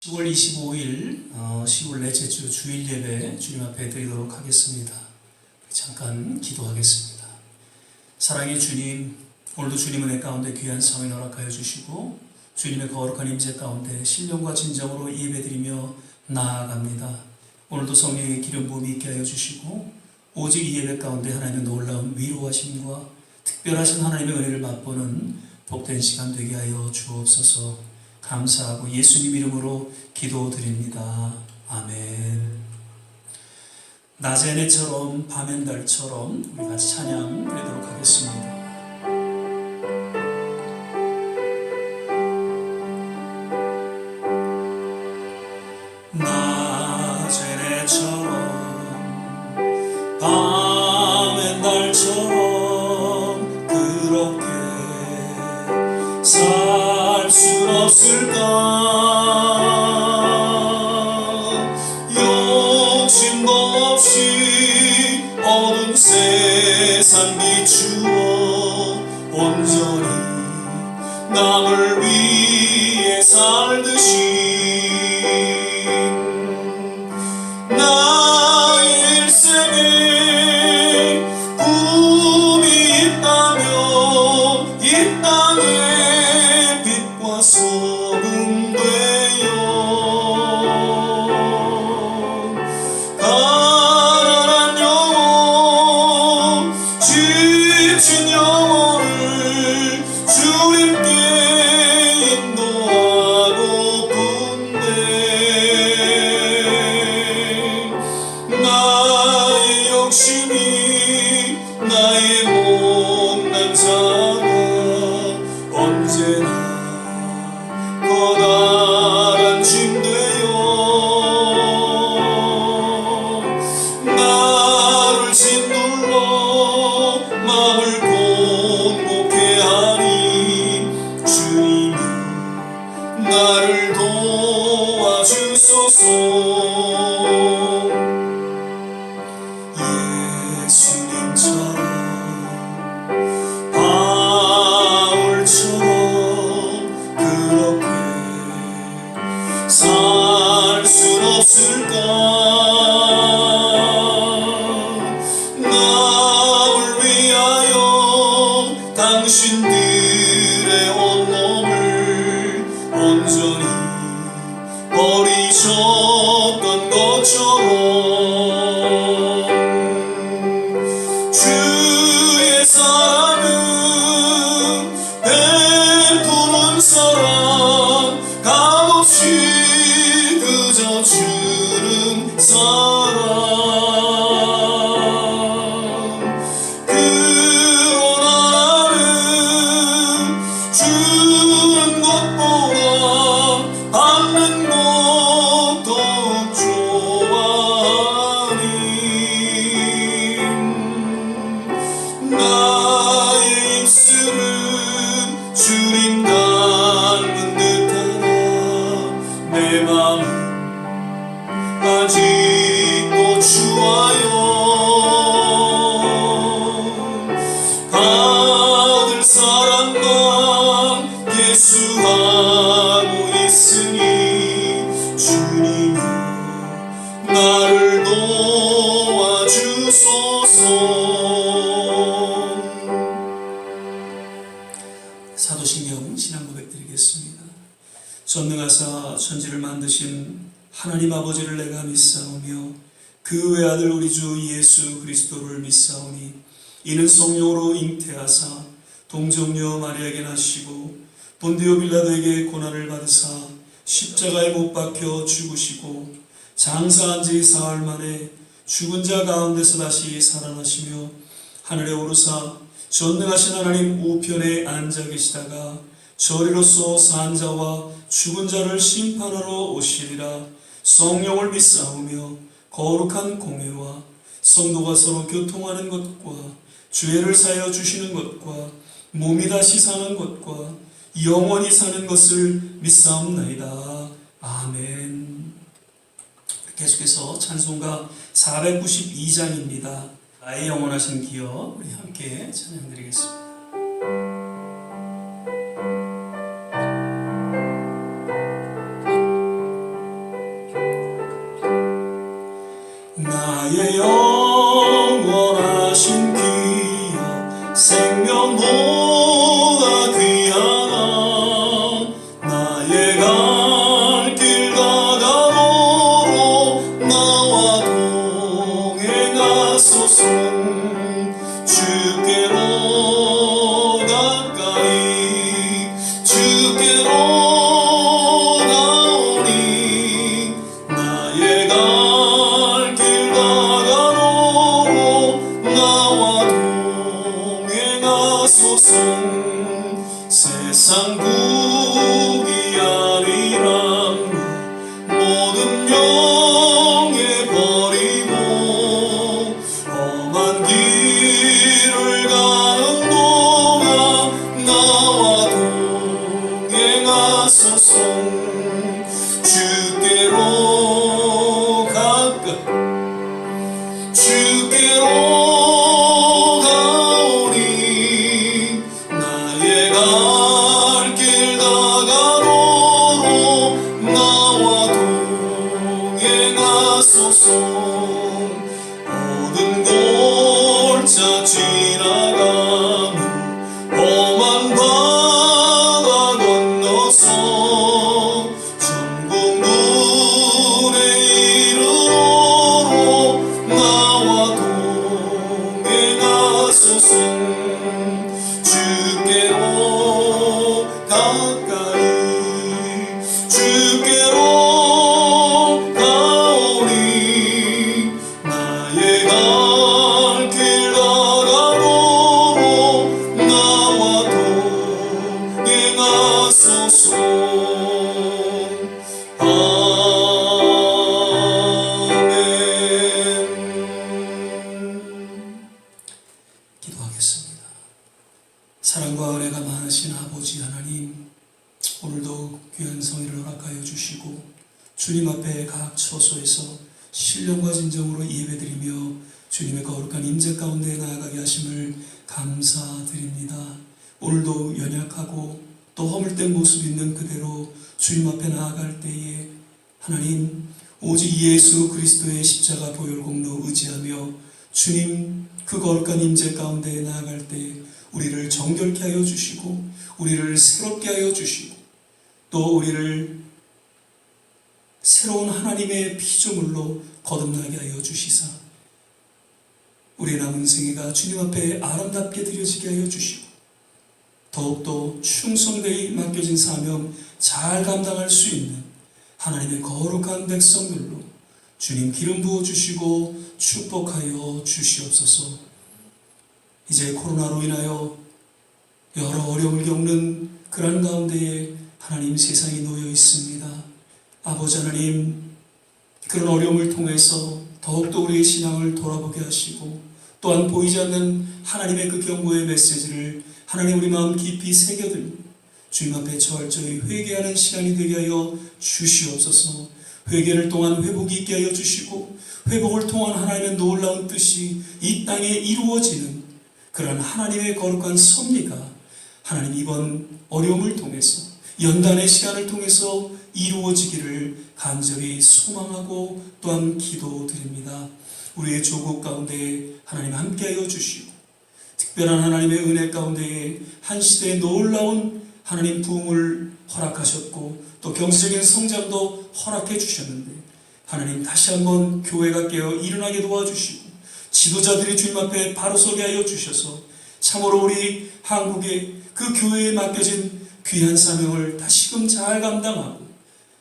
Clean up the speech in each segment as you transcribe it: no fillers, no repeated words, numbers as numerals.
10월 25일 10월 넷째 주 주일 예배 주님 앞에 드리도록 하겠습니다. 잠깐 기도하겠습니다. 사랑의 주님, 오늘도 주님 은혜 가운데 귀한 성인 허락하여 주시고 주님의 거룩한 임재 가운데 신령과 진정으로 예배드리며 나아갑니다. 오늘도 성령의 기름 부음이 있게 하여 주시고 오직 이 예배 가운데 하나님의 놀라운 위로하심과 특별하신 하나님의 은혜를 맛보는 복된 시간 되게 하여 주옵소서. 감사하고 예수님 이름으로 기도드립니다. 아멘. 낮엔 해처럼 밤엔 달처럼 우리 같이 찬양 드리도록 하겠습니다. 낮엔 해처럼 밤엔 달처럼 그렇게 살 순 없을까? 욕심도 없이 어두운 세상 비추어 온전히 남을 위해 살듯이 나의 일생에 꿈이 있다면 이 땅에 빛과 소금 되어 가난한 영혼 지친 영혼을 주님께 인도하고픈데 나의 욕심이 나의 못난 자가 언제나 커다란 짐 되어 나를 짓눌러 마음을 공고케 하니 주님이 나를 도와주소서. 예수님처럼 바울처럼 그렇게 살 순 없을까? 나를 위하여 당신들의 온몸을 온전히 버리셨던 것처럼 주의 사랑은 베푸는 사랑 값없이 그저 주는 사랑 그러나 나는 주는 것보다 받는 것 더욱 좋아하니 나의 입술은 주님 닮은 듯하나 내 맘은 아직도 주와요. 받을 사랑만 예수하고 있으니 주님이 나를 도와주소서. 사도신경 신앙 고백 드리겠습니다. 전능하사 천지를 만드신 하나님 아버지를 내가 믿사오며 그 외아들 우리 주 예수 그리스도를 믿사오니 이는 성령으로 잉태하사 동정녀 마리아에게 나시고 본디오 빌라도에게 고난을 받으사 십자가에 못 박혀 죽으시고 장사한 지 사흘 만에 죽은 자 가운데서 다시 살아나시며 하늘에 오르사 전능하신 하나님 우편에 앉아 계시다가 저리로서 산 자와 죽은 자를 심판하러 오시리라. 성령을 믿사오며 거룩한 공회와 성도가 서로 교통하는 것과 죄를 사여 주시는 것과 몸이 다시 사는 것과 영원히 사는 것을 믿사옵나이다. 아멘. 계속해서 찬송가 492장입니다. 나의 영원하신 기억 우리 함께 찬양드리겠습니다. 나의 영원하신 기억 생명보다 귀하나 나의 갈 길 다가도록 나와 동행하소서 주께로 가까이 주께로 가오니 나의 갈 길 다가도록 나와 동행하소서 세상 국이 아니란 모든 명예 버리고 험한 길을 가는 동안 나와 동행하소서 주께로 가까이 주께로 가오니 나의 갈 길 다가도록 나와 동행하소서 모든 골짜 지나가며 험한 바다 건너서 전국 물에 이르도록 나와 동행하소서 주께로 가까이 주께로 가오니 나의 갈 길 다가도록 나와 동행하소서 아멘. 기도하겠습니다. 사랑과 은혜가 많으신 아버지 하나님, 오늘도 귀한 성의를 허락하여 주시고 주님 앞에 각 처소에서 신령과 진정으로 예배드리며 주님의 거룩한 임재 가운데 나아가게 하심을 감사드립니다. 오늘도 연약하고 또 허물된 모습 있는 그대로 주님 앞에 나아갈 때에 하나님 오직 예수 그리스도의 십자가 보혈 공로 의지하며 주님 그 거룩한 임재 가운데 나아갈 때 우리를 정결케 하여 주시고 우리를 새롭게 하여 주시고 또 우리를 새로운 하나님의 피조물로 거듭나게 하여 주시사 우리의 남은 생애가 주님 앞에 아름답게 드려지게 하여 주시고 더욱더 충성되이 맡겨진 사명 잘 감당할 수 있는 하나님의 거룩한 백성들로 주님 기름 부어 주시고 축복하여 주시옵소서. 이제 코로나로 인하여 여러 어려움을 겪는 그런 가운데에 하나님 세상이 놓여 있습니다. 아버지 하나님, 그런 어려움을 통해서 더욱더 우리의 신앙을 돌아보게 하시고 또한 보이지 않는 하나님의 그 경고의 메시지를 하나님 우리 마음 깊이 새겨들고 주님 앞에 저활저히 회개하는 시간이 되게 하여 주시옵소서. 회개를 통한 회복이 있게 하여 주시고 회복을 통한 하나님의 놀라운 뜻이 이 땅에 이루어지는 그런 하나님의 거룩한 섭리가 하나님 이번 어려움을 통해서 연단의 시간을 통해서 이루어지기를 간절히 소망하고 또한 기도드립니다. 우리의 조국 가운데 하나님 함께하여 주시고 특별한 하나님의 은혜 가운데에 한 시대에 놀라운 하나님 부흥을 허락하셨고 또 경제적인 성장도 허락해 주셨는데 하나님 다시 한번 교회가 깨어 일어나게 도와주시고 지도자들이 주님 앞에 바로 서게 하여 주셔서 참으로 우리 한국의 그 교회에 맡겨진 귀한 사명을 다시금 잘 감당하고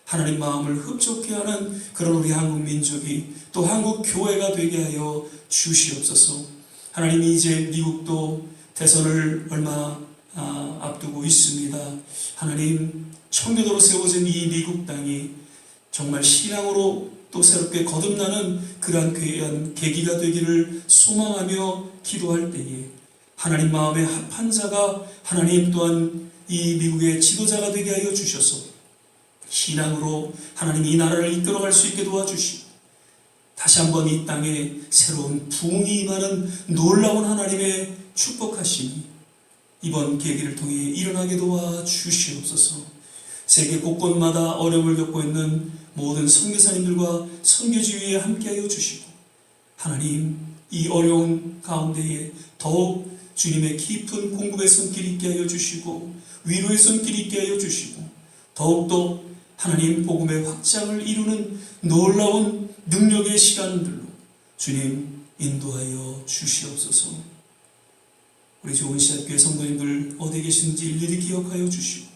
하나님 마음을 흡족해 하는 그런 우리 한국 민족이 또 한국 교회가 되게 하여 주시옵소서. 하나님이 이제 미국도 대선을 얼마 앞두고 있습니다. 하나님 청교도로 세워진 이 미국 땅이 정말 신앙으로 또 새롭게 거듭나는 그러한 귀한 계기가 되기를 소망하며 기도할 때에 하나님 마음에 합한 자가 하나님 또한 이 미국의 지도자가 되게 하여 주셔서 신앙으로 하나님 이 나라를 이끌어갈 수 있게 도와주시고 다시 한번 이 땅에 새로운 부흥이 임하는 놀라운 하나님의 축복하심이 이번 계기를 통해 일어나게 도와주시옵소서. 세계 곳곳마다 어려움을 겪고 있는 모든 선교사님들과 선교지위에 함께하여 주시고 하나님, 이 어려운 가운데에 더욱 주님의 깊은 공급의 손길 있게 하여 주시고 위로의 손길 있게 하여 주시고 더욱더 하나님 복음의 확장을 이루는 놀라운 능력의 시간들로 주님 인도하여 주시옵소서. 우리 좋은 시합교회 성도님들 어디 계신지 일일이 기억하여 주시고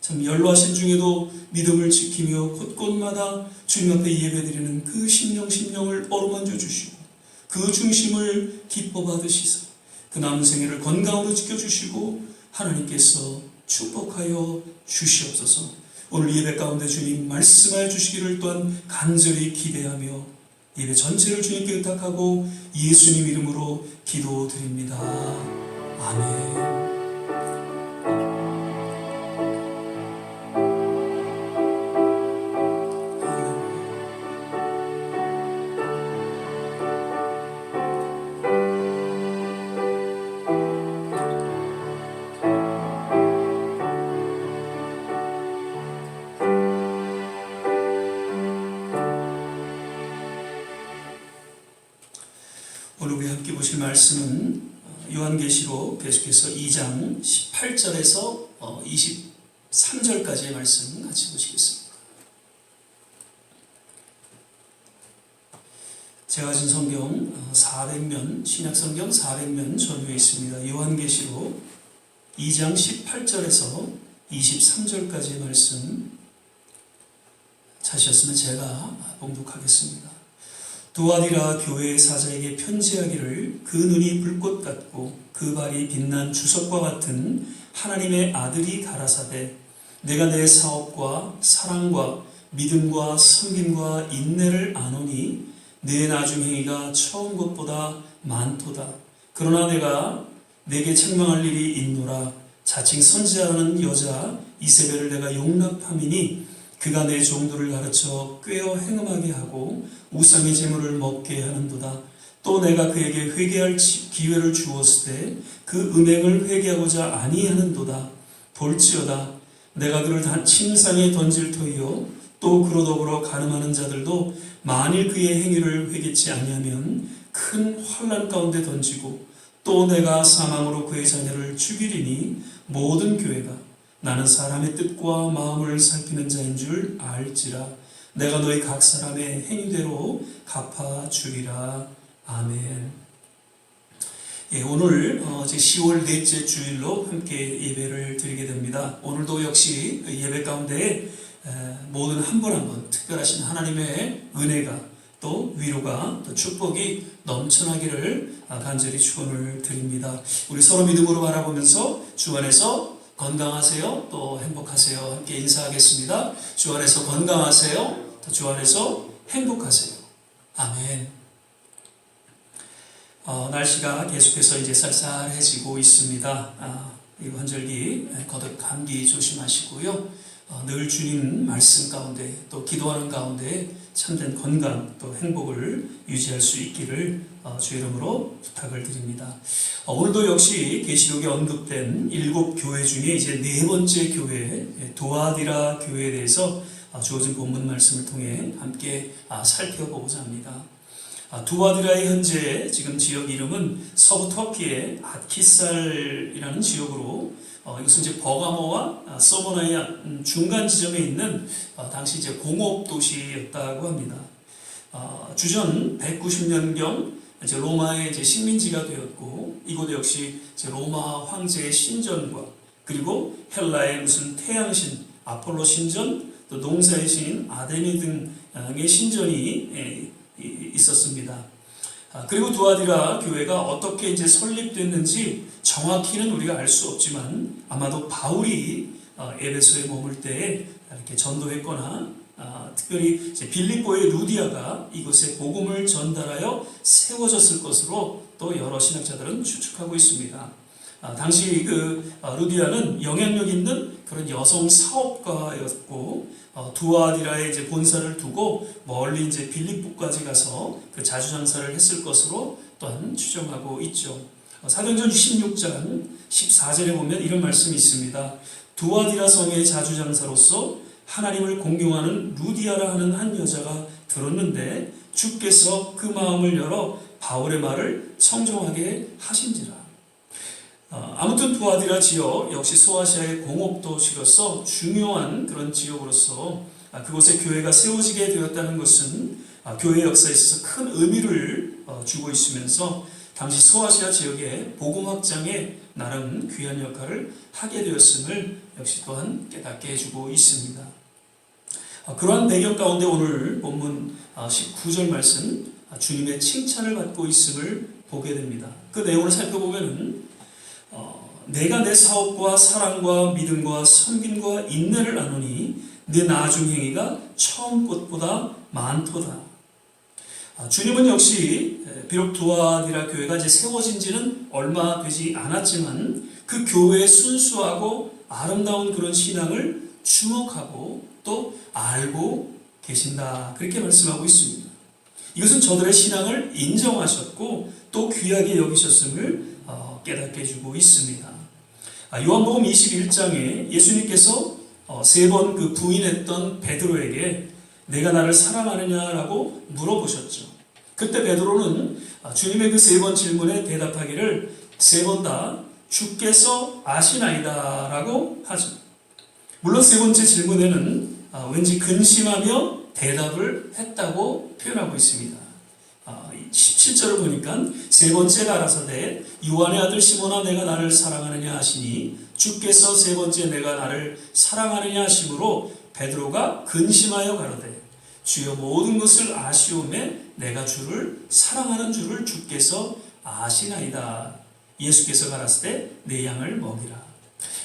참 연로하신 중에도 믿음을 지키며 곳곳마다 주님 앞에 예배드리는 그 심령을 어루만져 주시고 그 중심을 기뻐 받으시사 그 남은 생애를 건강으로 지켜주시고 하나님께서 축복하여 주시옵소서. 오늘 예배 가운데 주님 말씀하여 주시기를 또한 간절히 기대하며 예배 전체를 주님께 의탁하고 예수님 이름으로 기도드립니다. 아멘. 오늘 우리 함께 보실 말씀은 요한계시록 계속해서 2장 18절에서 23절까지의 말씀 같이 보시겠습니다. 제가 가진 성경 400면, 신약성경 400면 전후에 있습니다. 요한계시록 2장 18절에서 23절까지의 말씀 찾으셨으면 제가 봉독하겠습니다. 두아디라 교회의 사자에게 편지하기를 그 눈이 불꽃 같고 그 발이 빛난 주석과 같은 하나님의 아들이 가라사대 내가 내 사업과 사랑과 믿음과 섬김과 인내를 아노니 내 나중 행위가 처음 것보다 많도다. 그러나 내가 내게 책망할 일이 있노라. 자칭 선지자라는 여자 이세벨을 내가 용납함이니 그가 내 종들을 가르쳐 꾀어 행음하게 하고 우상의 제물을 먹게 하는도다. 또 내가 그에게 회개할 기회를 주었을 때 그 음행을 회개하고자 아니하는도다. 볼지어다 내가 그를 다 침상에 던질 터이요 또 그로 더불어 가늠하는 자들도 만일 그의 행위를 회개치 아니하면 큰 환난 가운데 던지고 또 내가 사망으로 그의 자녀를 죽이리니 모든 교회가 나는 사람의 뜻과 마음을 살피는 자인 줄 알지라. 내가 너희 각 사람의 행위대로 갚아주리라. 아멘. 예, 오늘 이제 10월 넷째 주일로 함께 예배를 드리게 됩니다. 오늘도 역시 예배 가운데 모든 한 분 한 분 특별하신 하나님의 은혜가 또 위로가 또 축복이 넘쳐나기를 간절히 축원을 드립니다. 우리 서로 믿음으로 바라보면서 주 안에서 건강하세요. 또 행복하세요. 함께 인사하겠습니다. 주 안에서 건강하세요. 또 주 안에서 행복하세요. 아멘. 날씨가 계속해서 이제 쌀쌀해지고 있습니다. 이 환절기 거듭 감기 조심하시고요. 늘 주님 말씀 가운데 또 기도하는 가운데 참된 건강 또 행복을 유지할 수 있기를 주 이름으로 부탁을 드립니다. 오늘도 역시 계시록에 언급된 7교회 중에 이제 네 번째 교회 두아디라 교회에 대해서 주어진 본문 말씀을 통해 함께 살펴보고자 합니다. 두아디라의 현재 지금 지역 이름은 서부 터키의 아키살이라는 지역으로 이것은 이제 버가모와 서버나의 중간 지점에 있는 당시 이제 공업 도시였다고 합니다. 주전 190년경 이제 로마의 이제 식민지가 되었고 이곳 역시 이제 로마 황제의 신전과 그리고 헬라의 무슨 태양신 아폴로 신전 또 농사의 신인 아데미 등의 신전이 있었습니다. 그리고 두아디라 교회가 어떻게 이제 설립됐는지 정확히는 우리가 알 수 없지만 아마도 바울이 에베소에 머물 때 이렇게 전도했거나 특별히 이제 빌립보의 루디아가 이곳에 복음을 전달하여 세워졌을 것으로 또 여러 신학자들은 추측하고 있습니다. 당시 그 루디아는 영향력 있는 그런 여성 사업가였고 두아디라에 이제 본사를 두고 멀리 이제 빌립보까지 가서 그 자주장사를 했을 것으로 또한 추정하고 있죠. 사도행전 16장 14절에 보면 이런 말씀이 있습니다. 두아디라 성의 자주장사로서 하나님을 공경하는 루디아라 하는 한 여자가 들었는데 주께서 그 마음을 열어 바울의 말을 청종하게 하신지라. 아무튼 두아디라 지역 역시 소아시아의 공업도시로서 중요한 그런 지역으로서 그곳에 교회가 세워지게 되었다는 것은 교회 역사에 있어서 큰 의미를 주고 있으면서 당시 소아시아 지역의 복음 확장에 나름 귀한 역할을 하게 되었음을 역시 또한 깨닫게 해주고 있습니다. 그러한 배경 가운데 오늘 본문 19절 말씀 주님의 칭찬을 받고 있음을 보게 됩니다. 그 내용을 살펴보면 내가 내 사업과 사랑과 믿음과 섬김과 인내를 나누니 내 나중 행위가 처음 것보다 많도다. 주님은 역시 비록 두아디라 교회가 이제 세워진 지는 얼마 되지 않았지만 그 교회의 순수하고 아름다운 그런 신앙을 주목하고 또 알고 계신다. 그렇게 말씀하고 있습니다. 이것은 저들의 신앙을 인정하셨고 또 귀하게 여기셨음을 깨닫게 해주고 있습니다. 요한복음 21장에 예수님께서 세 번 그 부인했던 베드로에게 내가 나를 사랑하느냐라고 물어보셨죠. 그때 베드로는 주님의 그 세 번 질문에 대답하기를 세 번 다 주께서 아시나이다 라고 하죠. 물론 세 번째 질문에는 왠지 근심하며 대답을 했다고 표현하고 있습니다. 17절을 보니까 세 번째가 가라사대 요한의 아들 시몬아 내가 나를 사랑하느냐 하시니 주께서 세 번째 내가 나를 사랑하느냐 하심으로 베드로가 근심하여 가로되 주여 모든 것을 아시오매 내가 주를 사랑하는 줄을 주께서 아시나이다. 예수께서 가라사대 내 양을 먹이라.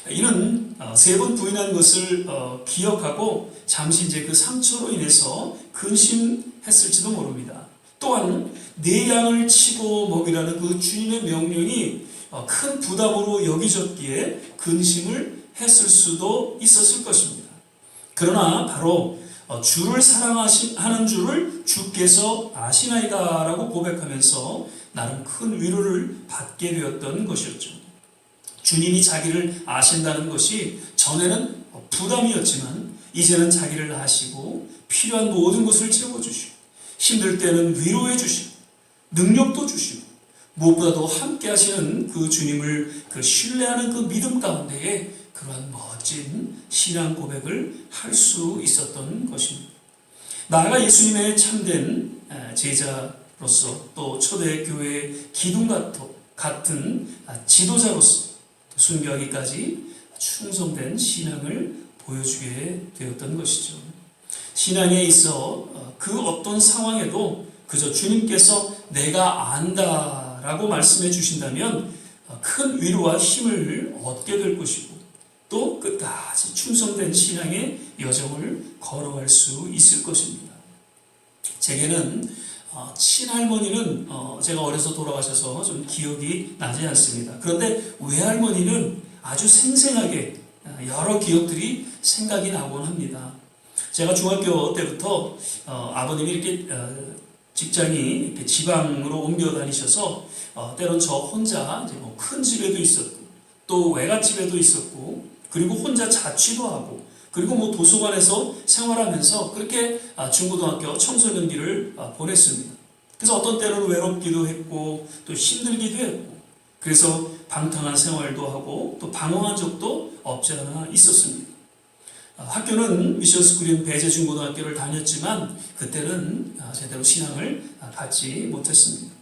이는 세 번 부인한 것을 기억하고 잠시 이제 그 상처로 인해서 근심했을지도 모릅니다. 또한 내 양을 치고 먹이라는 그 주님의 명령이 큰 부담으로 여기졌기에 근심을 했을 수도 있었을 것입니다. 그러나 바로 주를 사랑하는 줄을 주께서 아시나이다라고 고백하면서 나름 큰 위로를 받게 되었던 것이었죠. 주님이 자기를 아신다는 것이 전에는 부담이었지만 이제는 자기를 아시고 필요한 모든 것을 채워주시고 힘들 때는 위로해 주시고 능력도 주시고 무엇보다도 함께 하시는 그 주님을 그 신뢰하는 그 믿음 가운데에 그러한 멋진 신앙 고백을 할 수 있었던 것입니다. 나아가 예수님의 참된 제자로서 또 초대교회 기둥 같은 지도자로서 순교하기까지 충성된 신앙을 보여주게 되었던 것이죠. 신앙에 있어 그 어떤 상황에도 그저 주님께서 내가 안다라고 말씀해 주신다면 큰 위로와 힘을 얻게 될 것이고 또 끝까지 충성된 신앙의 여정을 걸어갈 수 있을 것입니다. 제게는 친할머니는 제가 어려서 돌아가셔서 좀 기억이 나지 않습니다. 그런데 외할머니는 아주 생생하게 여러 기억들이 생각이 나곤 합니다. 제가 중학교 때부터 아버님이 이렇게 직장이 이렇게 지방으로 옮겨 다니셔서 때론 저 혼자 이제 뭐 큰 집에도 있었고 또 외갓집에도 있었고 그리고 혼자 자취도 하고 그리고 뭐 도서관에서 생활하면서 그렇게 중고등학교 청소년기를 보냈습니다. 그래서 어떤 때로는 외롭기도 했고 또 힘들기도 했고 그래서 방탕한 생활도 하고 또 방황한 적도 없지 않아 있었습니다. 학교는 미션스쿨인 배재중고등학교를 다녔지만 그때는 제대로 신앙을 갖지 못했습니다.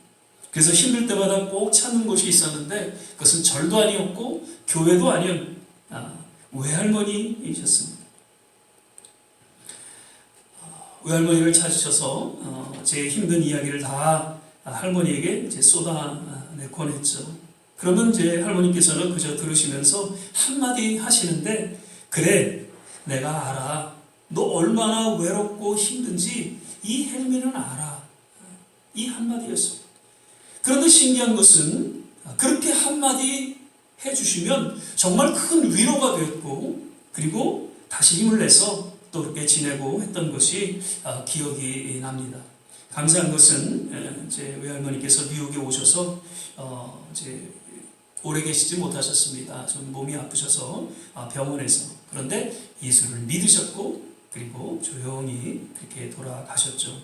그래서 힘들 때마다 꼭 찾는 곳이 있었는데 그것은 절도 아니었고 교회도 아니었 외할머니이셨습니다. 외할머니를 찾으셔서 제 힘든 이야기를 다 할머니에게 이제 쏟아내곤 했죠. 그러면 제 할머니께서는 그저 들으시면서 한마디 하시는데 그래 내가 알아. 너 얼마나 외롭고 힘든지 이 헬미는 알아. 이 한마디였습니다. 그런데 신기한 것은 그렇게 한마디 해주시면 정말 큰 위로가 되었고 그리고 다시 힘을 내서 또 그렇게 지내고 했던 것이 기억이 납니다. 감사한 것은 제 외할머니께서 미국에 오셔서 이제 오래 계시지 못하셨습니다. 좀 몸이 아프셔서 병원에서 그런데 예수를 믿으셨고 그리고 조용히 그렇게 돌아가셨죠.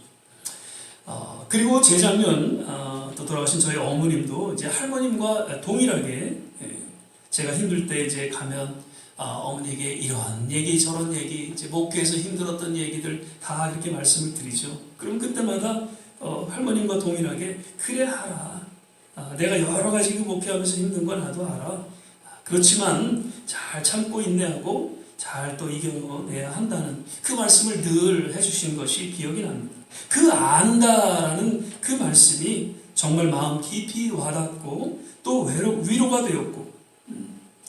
그리고 재작년 또 돌아가신 저희 어머님도 이제 할머님과 동일하게 제가 힘들 때 이제 가면 어머니에게 이러한 얘기 저런 얘기 이제 목회에서 힘들었던 얘기들 다 이렇게 말씀을 드리죠. 그럼 그때마다 할머님과 동일하게 그래 하라. 내가 여러 가지 목회하면서 힘든 건 나도 알아. 그렇지만 잘 참고 인내하고 잘 또 이겨내야 한다는 그 말씀을 늘 해주신 것이 기억이 납니다. 그 안다라는 그 말씀이 정말 마음 깊이 와닿고 또 위로가 되었고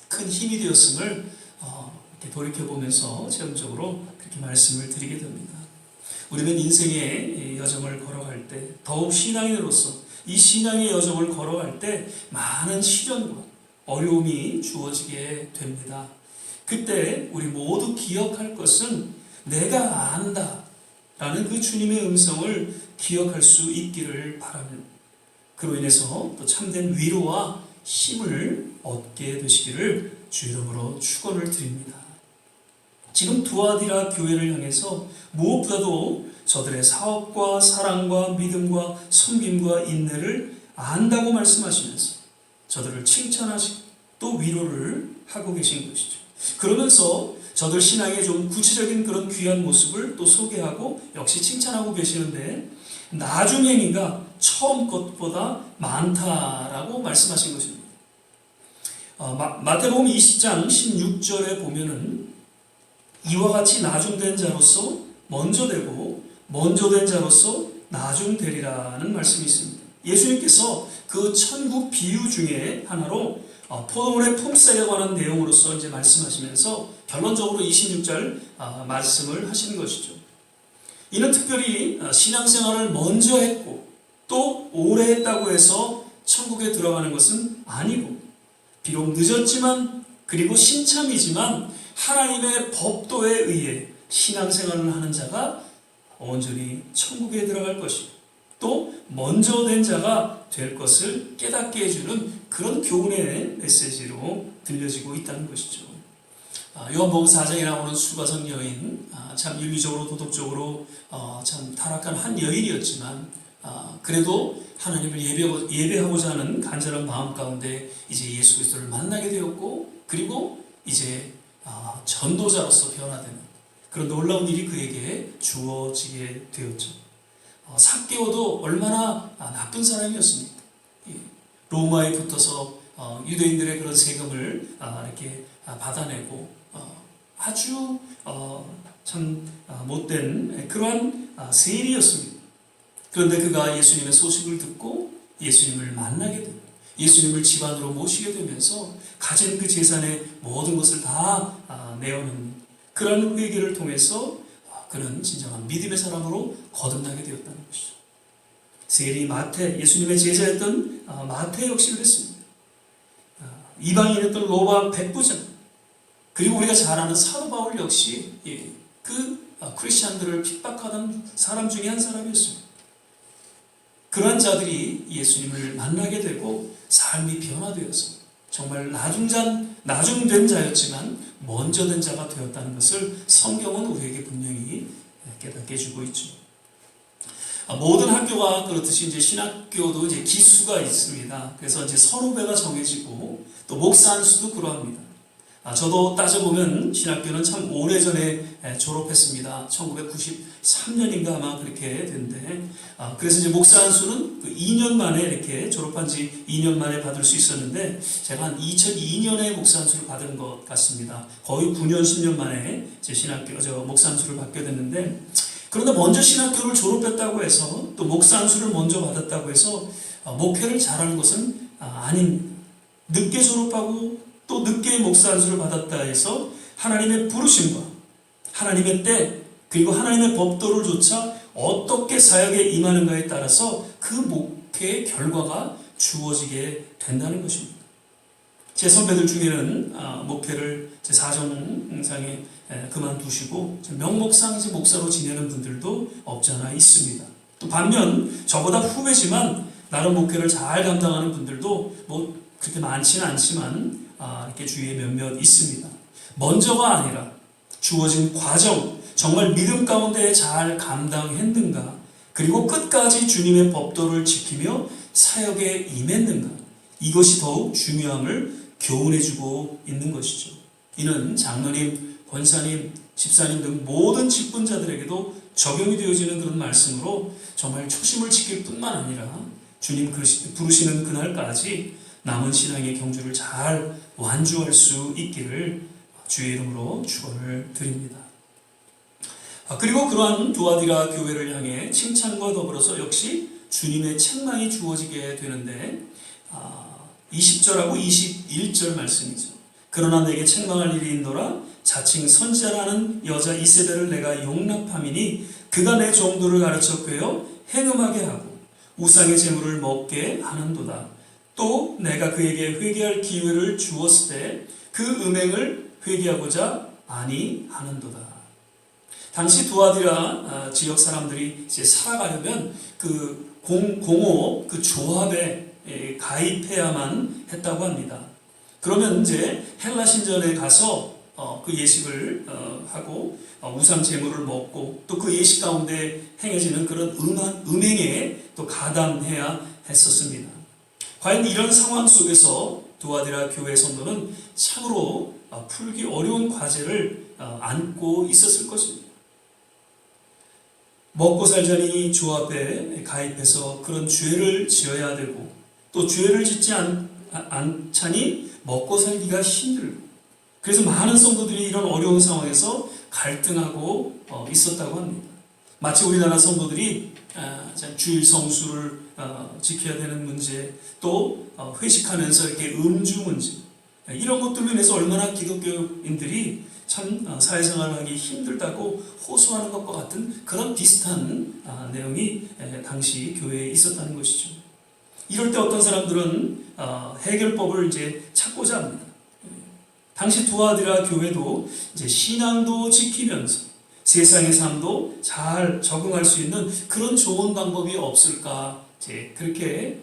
큰 힘이 되었음을 이렇게 돌이켜보면서 체험적으로 그렇게 말씀을 드리게 됩니다. 우리는 인생의 여정을 걸어갈 때 더욱 신앙인으로서 이 신앙의 여정을 걸어갈 때 많은 시련과 어려움이 주어지게 됩니다. 그때 우리 모두 기억할 것은 내가 안다 라는 그 주님의 음성을 기억할 수 있기를 바랍니다. 그로 인해서 또 참된 위로와 힘을 얻게 되시기를 주 이름으로 축원을 드립니다. 지금 두아디라 교회를 향해서 무엇보다도 저들의 사업과 사랑과 믿음과 섬김과 인내를 안다고 말씀하시면서 저들을 칭찬하시고 또 위로를 하고 계신 것이죠. 그러면서 저들 신앙의 좀 구체적인 그런 귀한 모습을 또 소개하고 역시 칭찬하고 계시는데 나중 행위가 처음 것보다 많다라고 말씀하신 것입니다. 마태복음 20장 16절에 보면은 이와 같이 나중된 자로서 먼저 되고 먼저 된 자로서 나중되리라는 말씀이 있습니다. 예수님께서 그 천국 비유 중에 하나로 포도원의 품새에 관한 내용으로서 이제 말씀하시면서 결론적으로 26절 말씀을 하시는 것이죠. 이는 특별히 신앙생활을 먼저 했고 또 오래 했다고 해서 천국에 들어가는 것은 아니고 비록 늦었지만 그리고 신참이지만 하나님의 법도에 의해 신앙생활을 하는 자가 온전히 천국에 들어갈 것이고 또 먼저 된 자가 될 것을 깨닫게 해주는 그런 교훈의 메시지로 들려지고 있다는 것이죠. 요한복음 4장에 나오는 수가성 여인, 참 윤리적으로 도덕적으로 참 타락한 한 여인이었지만 그래도 하나님을 예배하고자 하는 간절한 마음 가운데 이제 예수 그리스도를 만나게 되었고 그리고 이제 전도자로서 변화되는 그런 놀라운 일이 그에게 주어지게 되었죠. 삭개오도 얼마나 나쁜 사람이었습니까? 로마에 붙어서 유대인들의 그런 세금을 이렇게 받아내고 아주 참 못된 그러한 세리였습니다. 그런데 그가 예수님의 소식을 듣고 예수님을 만나게 되고 예수님을 집안으로 모시게 되면서 가진 그 재산의 모든 것을 다 내어놓는 그런 회개를 통해서 그는 진정한 믿음의 사람으로 거듭나게 되었다는 것이죠. 세리 마태, 예수님의 제자였던 마태 역시 그랬습니다. 이방인이었던 로마 백부장, 그리고 우리가 잘 아는 사도 바울 역시 그 크리스찬들을 핍박하던 사람 중에 한 사람이었습니다. 그러한 자들이 예수님을 만나게 되고 삶이 변화되어서 정말 나중된 자였지만 먼저 된 자가 되었다는 것을 성경은 우리에게 분명히 깨닫게 해주고 있죠. 모든 학교가 그렇듯이 이제 신학교도 이제 기수가 있습니다. 그래서 이제 선후배가 정해지고 또 목사 안수도 그러합니다. 저도 따져보면 신학교는 참 오래전에 졸업했습니다. 1993년인가 아마 그렇게 된데 그래서 이제 목사 안수는 2년 만에 이렇게 졸업한 지 2년 만에 받을 수 있었는데 제가 한 2002년에 목사 안수를 받은 것 같습니다. 거의 9년 10년 만에 제 목사 안수를 받게 됐는데 그런데 먼저 신학교를 졸업했다고 해서 또 목사 안수를 먼저 받았다고 해서 목회를 잘하는 것은 아닙니다. 늦게 졸업하고 또 늦게 목사 안수를 받았다 해서 하나님의 부르심과 하나님의 때 그리고 하나님의 법도를 조차 어떻게 사역에 임하는가에 따라서 그 목회의 결과가 주어지게 된다는 것입니다. 제 선배들 중에는 목회를 제 사정상에 그만두시고 명목상 이제 목사로 지내는 분들도 없지 않아 있습니다. 또 반면 저보다 후배지만 나름 목회를 잘 감당하는 분들도 뭐 그렇게 많지는 않지만 이렇게 주위에 몇몇 있습니다. 먼저가 아니라 주어진 과정, 정말 믿음 가운데 잘 감당했는가? 그리고 끝까지 주님의 법도를 지키며 사역에 임했는가? 이것이 더욱 중요함을 교훈해주고 있는 것이죠. 이는 장로님, 권사님, 집사님 등 모든 직분자들에게도 적용이 되어지는 그런 말씀으로 정말 초심을 지킬 뿐만 아니라 주님 부르시는 그날까지 남은 신앙의 경주를 잘 완주할 수 있기를 주의 이름으로 축원을 드립니다. 그리고 그러한 두아디라 교회를 향해 칭찬과 더불어서 역시 주님의 책망이 주어지게 되는데 20절하고 21절 말씀이죠. 그러나 내게 책망할 일이 있노라. 자칭 선지자라는 여자 이세벨을 내가 용납함이니 그가 내 종들을 가르쳐 꿰어 행음하게 하고 우상의 제물을 먹게 하는도다. 또 내가 그에게 회개할 기회를 주었을 때 그 음행을 회개하고자 아니하는도다. 당시 두아디라 지역 사람들이 이제 살아가려면 그 공업 그 조합에 가입해야만 했다고 합니다. 그러면 이제 헬라 신전에 가서 그 예식을 하고 우상 제물을 먹고 또 그 예식 가운데 행해지는 그런 음행에 또 가담해야 했었습니다. 과연 이런 상황 속에서 두아디라 교회 성도는 참으로 풀기 어려운 과제를 안고 있었을 것입니다. 먹고 살자니 조합에 가입해서 그런 죄를 지어야 되고 또 죄를 짓지 않자니 먹고 살기가 힘들고 그래서 많은 성도들이 이런 어려운 상황에서 갈등하고 있었다고 합니다. 마치 우리나라 성도들이 주일 성수를 지켜야 되는 문제 또 회식하면서 이렇게 음주 문제 이런 것들로 인해서 얼마나 기독교인들이 참 사회생활을 하기 힘들다고 호소하는 것과 같은 그런 비슷한 내용이 당시 교회에 있었다는 것이죠. 이럴 때 어떤 사람들은 해결법을 이제 찾고자 합니다. 당시 두아디라 교회도 이제 신앙도 지키면서 세상의 삶도 잘 적응할 수 있는 그런 좋은 방법이 없을까? 이제 그렇게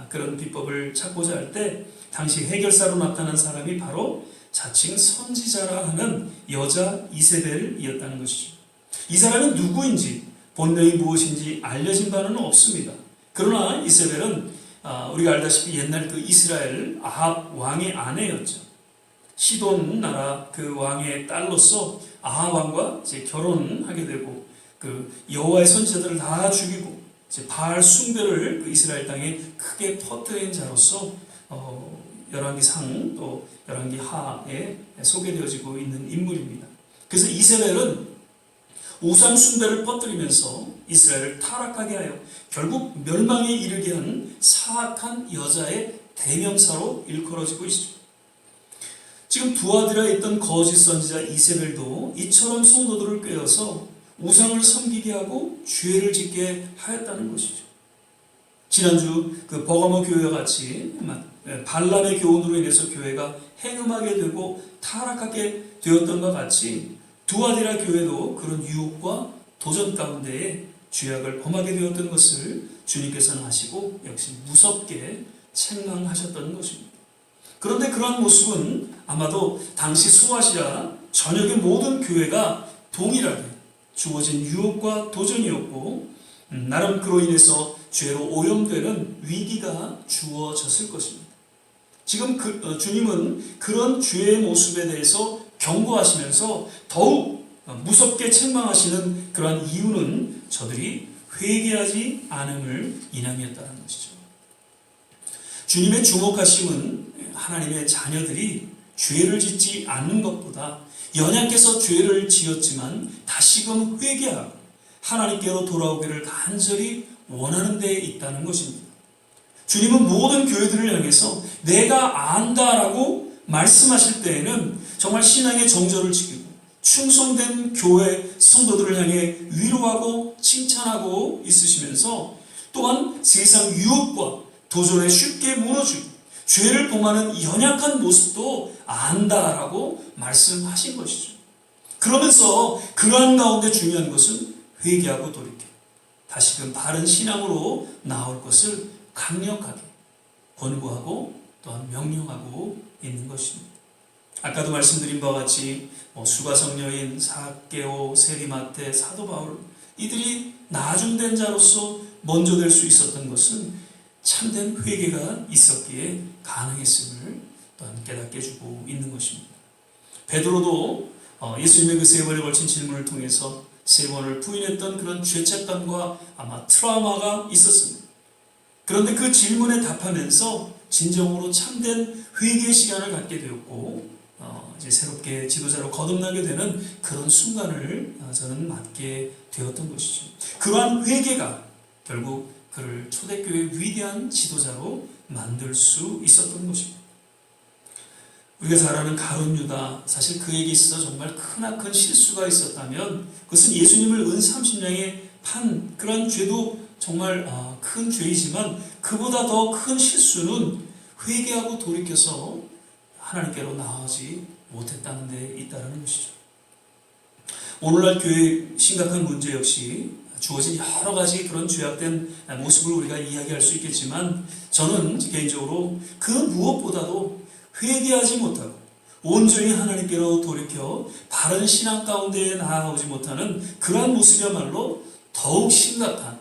그런 비법을 찾고자 할 때 당시 해결사로 나타난 사람이 바로 자칭 선지자라 하는 여자 이세벨이었다는 것이죠. 이 사람은 누구인지 본명이 무엇인지 알려진 바는 없습니다. 그러나 이세벨은 우리가 알다시피 옛날 그 이스라엘 아합 왕의 아내였죠. 시돈 나라 그 왕의 딸로서 아합 왕과 이제 결혼하게 되고 그 여호와의 선지자들을 다 죽이고 이제 바알 숭배를 그 이스라엘 땅에 크게 퍼뜨린 자로서 열왕기상 또 열왕기하에 소개되어지고 있는 인물입니다. 그래서 이세벨은 우상 숭배를 퍼뜨리면서 이스라엘을 타락하게 하여 결국 멸망에 이르게 한 사악한 여자의 대명사로 일컬어지고 있습니다. 지금 두아디라에 있던 거짓 선지자 이세벨도 이처럼 성도들을 꿰어서 우상을 섬기게 하고 죄를 짓게 하였다는 것이죠. 지난주 그 버가모 교회와 같이 발람의 교훈으로 인해서 교회가 행음하게 되고 타락하게 되었던 것 같이 두아디라 교회도 그런 유혹과 도전 가운데에 죄악을 범하게 되었던 것을 주님께서는 아시고 역시 무섭게 책망하셨던 것입니다. 그런데 그러한 모습은 아마도 당시 소아시아 전역의 모든 교회가 동일하게 주어진 유혹과 도전이었고 나름 그로 인해서 죄로 오염되는 위기가 주어졌을 것입니다. 지금 주님은 그런 죄의 모습에 대해서 경고하시면서 더욱 무섭게 책망하시는 그러한 이유는 저들이 회개하지 않음을 인함이었다는 것이죠. 주님의 주목하심은 하나님의 자녀들이 죄를 짓지 않는 것보다 연약해서 죄를 지었지만 다시금 회개하고 하나님께로 돌아오기를 간절히 원하는 데 있다는 것입니다. 주님은 모든 교회들을 향해서 내가 안다라고 말씀하실 때에는 정말 신앙의 정절을 지키고 충성된 교회 성도들을 향해 위로하고 칭찬하고 있으시면서 또한 세상 유혹과 도전에 쉽게 무너지고 죄를 범하는 연약한 모습도 안다라고 말씀하신 것이죠. 그러면서 그러한 가운데 중요한 것은 회개하고 돌이켜 다시금 바른 신앙으로 나올 것을 강력하게 권고하고 또한 명령하고 있는 것입니다. 아까도 말씀드린 바와 같이 수가성녀인 사개오, 세리마테, 사도 바울 이들이 나중된 자로서 먼저 될 수 있었던 것은 참된 회개가 있었기에 가능했음을 또한 깨닫게 해주고 있는 것입니다. 베드로도 예수님의 그 3번에 걸친 질문을 통해서 3번을 부인했던 그런 죄책감과 아마 트라우마가 있었습니다. 그런데 그 질문에 답하면서 진정으로 참된 회개의 시간을 갖게 되었고 이제 새롭게 지도자로 거듭나게 되는 그런 순간을 저는 맞게 되었던 것이죠. 그러한 회개가 결국 그를 초대교회의 위대한 지도자로 만들 수 있었던 것입니다. 우리가 잘 아는 가룟 유다, 사실 그에게 있어서 정말 크나큰 실수가 있었다면 그것은 예수님을 은 30냥에 판 그런 죄도 정말 큰 죄이지만 그보다 더 큰 실수는 회개하고 돌이켜서 하나님께로 나아가지 못했다는 데 있다는 것이죠. 오늘날 교회의 심각한 문제 역시 주어진 여러 가지 그런 죄악된 모습을 우리가 이야기할 수 있겠지만 저는 개인적으로 그 무엇보다도 회개하지 못하고 온전히 하나님께로 돌이켜 바른 신앙 가운데 나아오지 못하는 그러한 모습이야말로 더욱 심각한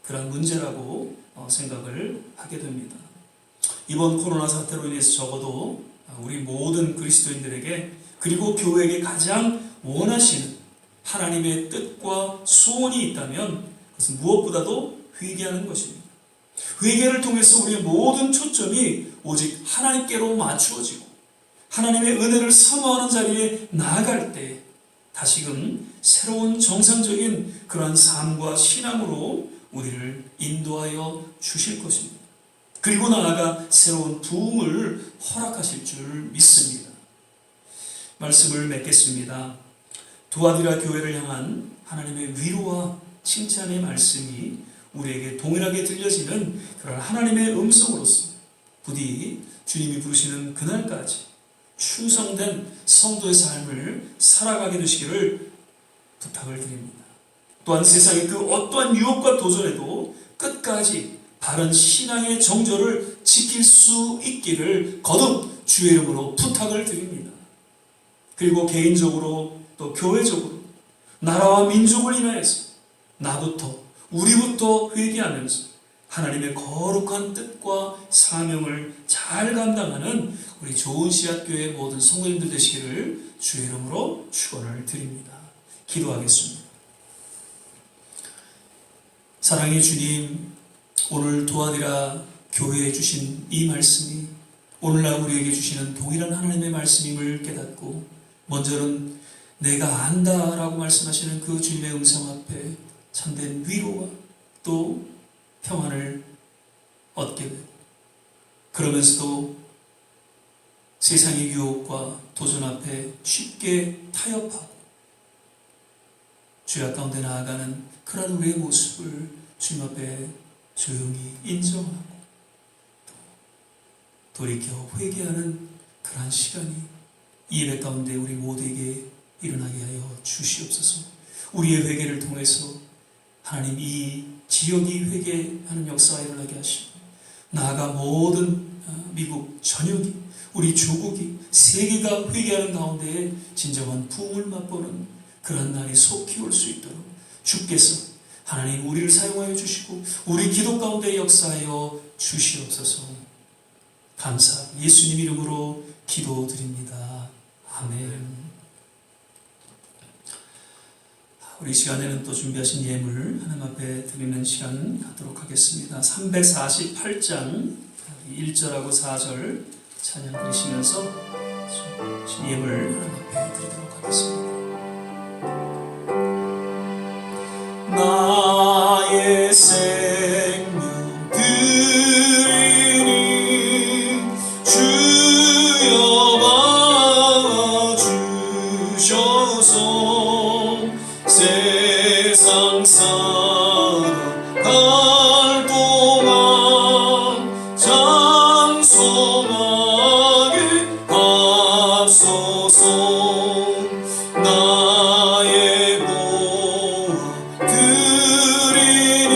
그런 문제라고 생각을 하게 됩니다. 이번 코로나 사태로 인해서 적어도 우리 모든 그리스도인들에게 그리고 교회에게 가장 원하시는 하나님의 뜻과 소원이 있다면 그것은 무엇보다도 회개하는 것입니다. 회개를 통해서 우리의 모든 초점이 오직 하나님께로 맞추어지고 하나님의 은혜를 사모하는 자리에 나아갈 때 다시금 새로운 정상적인 그러한 삶과 신앙으로 우리를 인도하여 주실 것입니다. 그리고 나아가 새로운 부흥을 허락하실 줄 믿습니다. 말씀을 맺겠습니다. 두아디라 교회를 향한 하나님의 위로와 칭찬의 말씀이 우리에게 동일하게 들려지는 그런 하나님의 음성으로서 부디 주님이 부르시는 그날까지 충성된 성도의 삶을 살아가게 되시기를 부탁을 드립니다. 또한 세상의 그 어떠한 유혹과 도전에도 끝까지 바른 신앙의 정절을 지킬 수 있기를 거듭 주의 이름으로 부탁을 드립니다. 그리고 개인적으로 또 교회적으로 나라와 민족을 인하여서 나부터 우리부터 회개하면서 하나님의 거룩한 뜻과 사명을 잘 감당하는 우리 좋은 씨앗교회 모든 성도님들 되시기를 주의 이름으로 축원을 드립니다. 기도하겠습니다. 사랑의 주님, 오늘 도와드라 교회에 주신 이 말씀이 오늘날 우리에게 주시는 동일한 하나님의 말씀임을 깨닫고 먼저는 내가 안다라고 말씀하시는 그 주님의 음성 앞에 참된 위로와 또 평안을 얻게 되고 그러면서도 세상의 유혹과 도전 앞에 쉽게 타협하고 죄악 가운데 나아가는 그런 우리의 모습을 주님 앞에 조용히 인정하고 또 돌이켜 회개하는 그러한 시간이 이 예배 가운데 우리 모두에게 일어나게 하여 주시옵소서. 우리의 회개를 통해서 하나님 이 지역이 회개하는 역사가 일어나게 하시고 나아가 모든 미국 전역이 우리 조국이 세계가 회개하는 가운데 진정한 부흥을 맛보는 그런 날이 속히 올 수 있도록 주께서 하나님 우리를 사용하여 주시고 우리 기도 가운데 역사하여 주시옵소서. 감사하고 예수님 이름으로 기도드립니다. 아멘. 우리 시간에는 또 준비하신 예물 하나님 앞에 드리는 시간 갖도록 하겠습니다. 348장 1절하고 4절 찬양 드리시면서 예물 하나님 앞에 드리도록 하겠습니다. 나의 생명 드리니 주여 받아주셔서 세상 살아갈 동안 장성하게 하소서. 나의 보아 드리니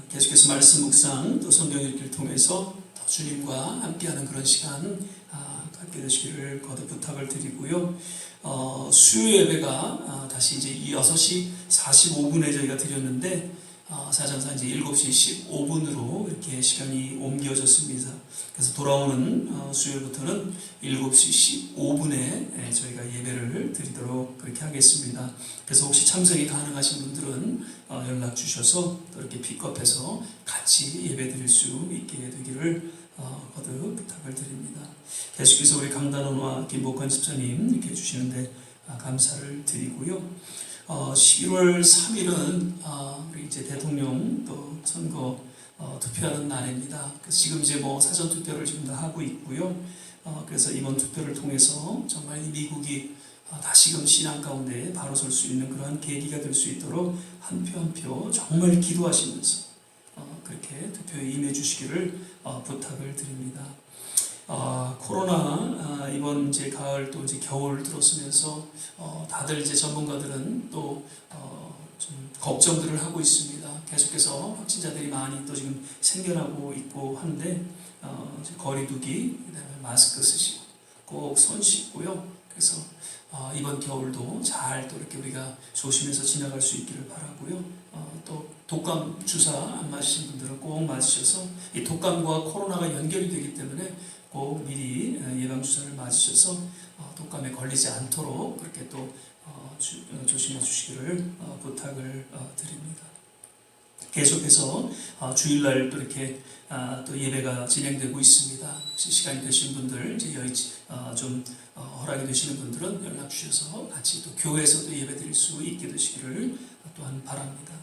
계속해서 말씀 묵상 또 성경 읽기를 통해서 더 주님과 함께하는 그런 시간 갖게 되시기를 거듭 부탁을 드리고요. 수요 예배가 다시 이제 6시 45분에 저희가 드렸는데 사정상 이제 7시 15분으로 이렇게 시간이 옮겨졌습니다. 그래서 돌아오는 수요일부터는 7시 15분에 저희가 예배를 드리도록 그렇게 하겠습니다. 그래서 혹시 참석이 가능하신 분들은 연락 주셔서 또 이렇게 픽업해서 같이 예배 드릴 수 있게 되기를 거듭 부탁을 드립니다. 계속해서 우리 강단원과 김복환 집사님 이렇게 해주시는데 감사를 드리고요. 11월 3일은 우리 이제 대통령 또 선거 투표하는 날입니다. 그래서 지금 이제 사전 투표를 지금 다 하고 있고요. 그래서 이번 투표를 통해서 정말 이 미국이 다시금 신앙 가운데 바로 설 수 있는 그러한 계기가 될 수 있도록 한 표 한 표 정말 기도하시면서 그렇게 투표에 임해 주시기를 부탁을 드립니다. 코로나 이번 이제 가을 또 이제 겨울 들어서면서 다들 이제 전문가들은 또 좀 걱정들을 하고 있습니다. 계속해서 확진자들이 많이 또 지금 생겨나고 있고 한데 이제 거리두기, 그다음에 마스크 쓰시고 꼭 손 씻고요. 그래서 이번 겨울도 잘 또 이렇게 우리가 조심해서 지나갈 수 있기를 바라고요. 또 독감 주사 안 맞으신 분들은 꼭 맞으셔서 이 독감과 코로나가 연결이 되기 때문에 꼭 미리 예방주사를 맞으셔서 독감에 걸리지 않도록 그렇게 또 조심해 주시기를 부탁을 드립니다. 계속해서 주일날 또 이렇게 또 예배가 진행되고 있습니다. 혹시 시간이 되신 분들 이제 좀 허락이 되시는 분들은 연락 주셔서 같이 또 교회에서도 예배 드릴 수 있게 되시기를 또한 바랍니다.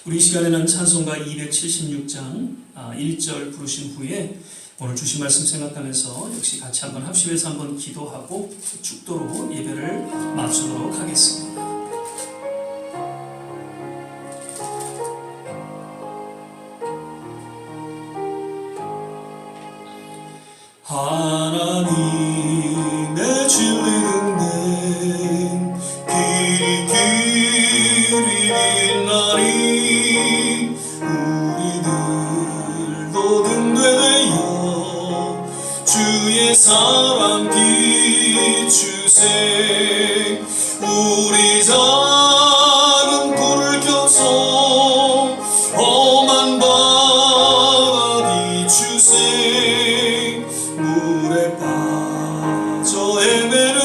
우리 시간에는 찬송가 276장 1절 부르신 후에 오늘 주신 말씀 생각하면서 역시 같이 한번 합심해서 한번 기도하고 축도로 예배를 마치도록 하겠습니다. 하나님의 진리는 길이 빛나리 우리들도 등되어 주의 사랑 비추세 우리 작은 불을 켜서 험한 바다 비추세 물에 빠져 헤매는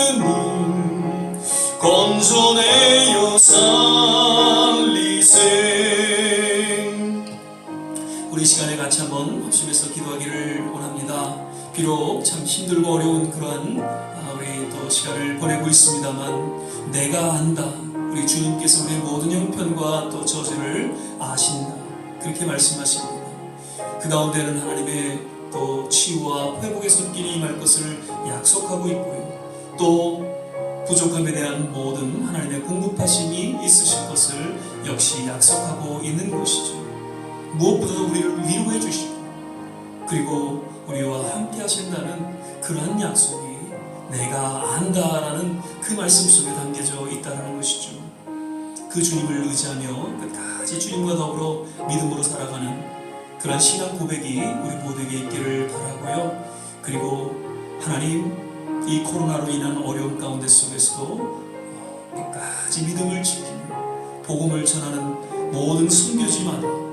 건져내어 살리세. 우리 시간에 같이 한번 합심해서 기도하기를 원합니다. 비록 참 힘들고 어려운 그러한 우리 또 시간을 보내고 있습니다만 내가 안다. 우리 주님께서 우리의 모든 형편과 또 저주를 아신다. 그렇게 말씀하십니다. 그 가운데는 하나님의 또 치유와 회복의 손길이 임할 것을 약속하고 있고요. 또 부족함에 대한 모든 하나님의 공급하심이 있으실 것을 역시 약속하고 있는 것이죠. 무엇보다도 우리를 위로해 주시고 그리고 우리와 함께 하신다는 그러한 약속이 내가 안다라는 그 말씀 속에 담겨져 있다는 것이죠. 그 주님을 의지하며 끝까지 주님과 더불어 믿음으로 살아가는 그런 신앙 고백이 우리 모두에게 있기를 바라고요. 그리고 하나님 이 코로나로 인한 어려움 가운데 속에서도 끝까지 믿음을 지키며 복음을 전하는 모든 선교지마다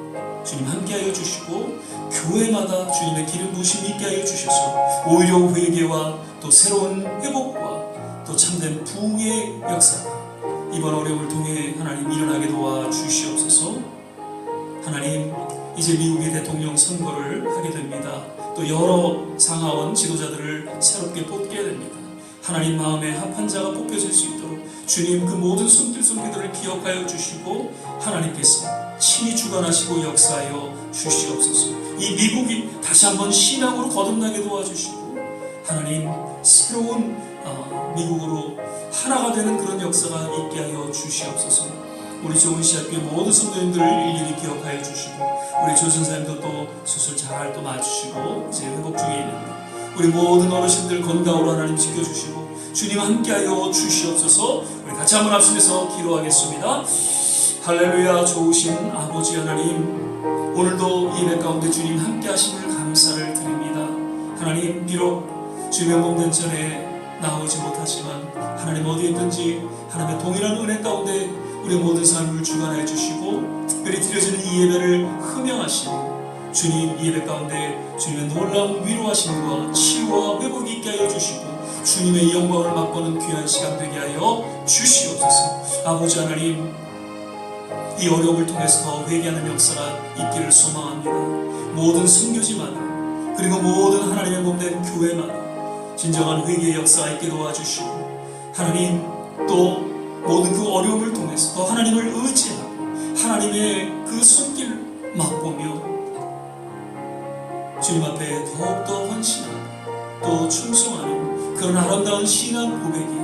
주님 함께하여 주시고 교회마다 주님의 기름 부으심이 있게 하여 주셔서 오히려 회개와 또 새로운 회복과 또 참된 부흥의 역사가 이번 어려움을 통해 하나님 일어나게 도와 주시옵소서. 하나님 이제 미국의 대통령 선거를 하게 됩니다. 또 여러 상하원 지도자들을 새롭게 뽑게 됩니다. 하나님 마음에 합한 자가 뽑혀질 수 있도록 주님 그 모든 손길 손길들을 기억하여 주시고 하나님께서 친히 주관하시고 역사하여 주시옵소서. 이 미국이 다시 한번 신앙으로 거듭나게 도와주시고 하나님 새로운 미국으로 하나가 되는 그런 역사가 있게 하여 주시옵소서. 우리 좋은 시학교의 모든 성도님들 일일이 기억하여 주시고 우리 조선사님도 또 수술 잘 또 맞추시고 이제 회복 중에 있는데 우리 모든 어르신들 건강으로 하나님 지켜주시고 주님 함께하여 주시옵소서. 우리 같이 한번 합심해서 기도하겠습니다. 할렐루야. 좋으신 아버지 하나님, 오늘도 예배 가운데 주님 함께 하심을 감사를 드립니다. 하나님, 비록 주님의 몸된 전에 나오지 못하지만 하나님 어디에 있든지 하나님의 동일한 은혜 가운데 우리 모든 삶을 주관하여 주시고 특별히 드려지는 이 예배를 흠양하시고 주님 예배 가운데 주님의 놀라운 위로하심과 치유와 회복이 있게 하여 주시고 주님의 영광을 맛보는 귀한 시간 되게 하여 주시옵소서. 아버지 하나님, 이 어려움을 통해서 회개하는 역사가 있기를 소망합니다. 모든 선교지마다 그리고 모든 하나님의 몸된 교회마다 진정한 회개의 역사가 있게 도와주시고 하나님, 또 모든 그 어려움을 통해서 더 하나님을 의지하고 하나님의 그 손길을 맛보며 주님 앞에 더욱더 헌신하고 또 충성하는 그런 아름다운 신앙 고백이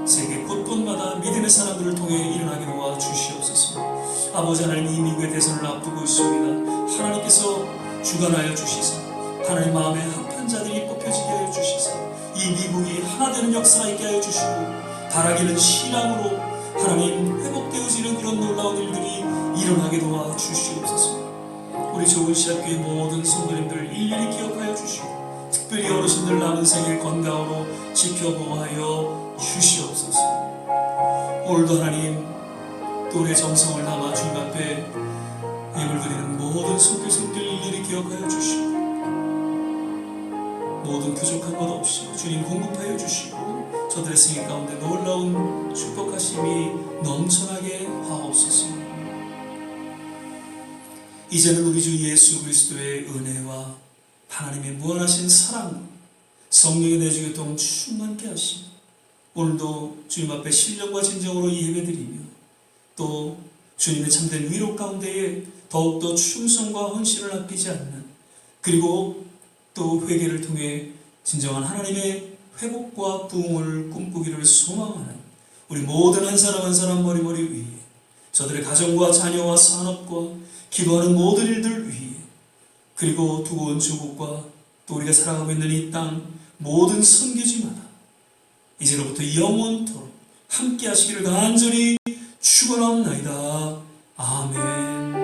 세계 곳곳마다 믿음의 사람들을 통해 일어나게 도와 주시옵소서. 아버지 하나님, 이 미국의 대선을 앞두고 있습니다. 하나님께서 주관하여 주시사 하나님 마음에 합한 자들이 뽑혀지게 하여 주시사 이 미국이 하나 되는 역사가 있게 하여 주시고 바라기는 신앙으로 하나님 회복되어지는 그런 놀라운 일들이 일어나게 도와 주시옵소서. 우리 좋은 시합교회 모든 성도님들 일일이 기억하여 주시고 특별히 어르신들 남은 생일 건강으로 지켜보아하여 주시옵소서. 오늘도 하나님, 또 우리의 정성을 담아 주님 앞에 예물 드리는 모든 손길손길 일일이 기억하여 주시고 모든 부족한 것 없이 주님 공급하여 주시고 저들의 생애 가운데 놀라운 축복하심이 넘쳐나게 하옵소서. 이제는 우리 주 예수 그리스도의 은혜와 하나님의 무한하신 사랑, 성령의 내주교통 충만케 하심, 오늘도 주님 앞에 신령과 진정으로 예배드리며 또 주님의 참된 위로 가운데에 더욱더 충성과 헌신을 아끼지 않는, 그리고 또 회개를 통해 진정한 하나님의 회복과 부흥을 꿈꾸기를 소망하는 우리 모든 한 사람 한 사람 머리머리 위에, 저들의 가정과 자녀와 산업과 기도하는 모든 일들 위에, 그리고 두고 온 조국과 또 우리가 살아가고 있는 이 땅 모든 선교지마다 이제로부터 영원토록 함께 하시기를 간절히 축원하옵나이다. 아멘.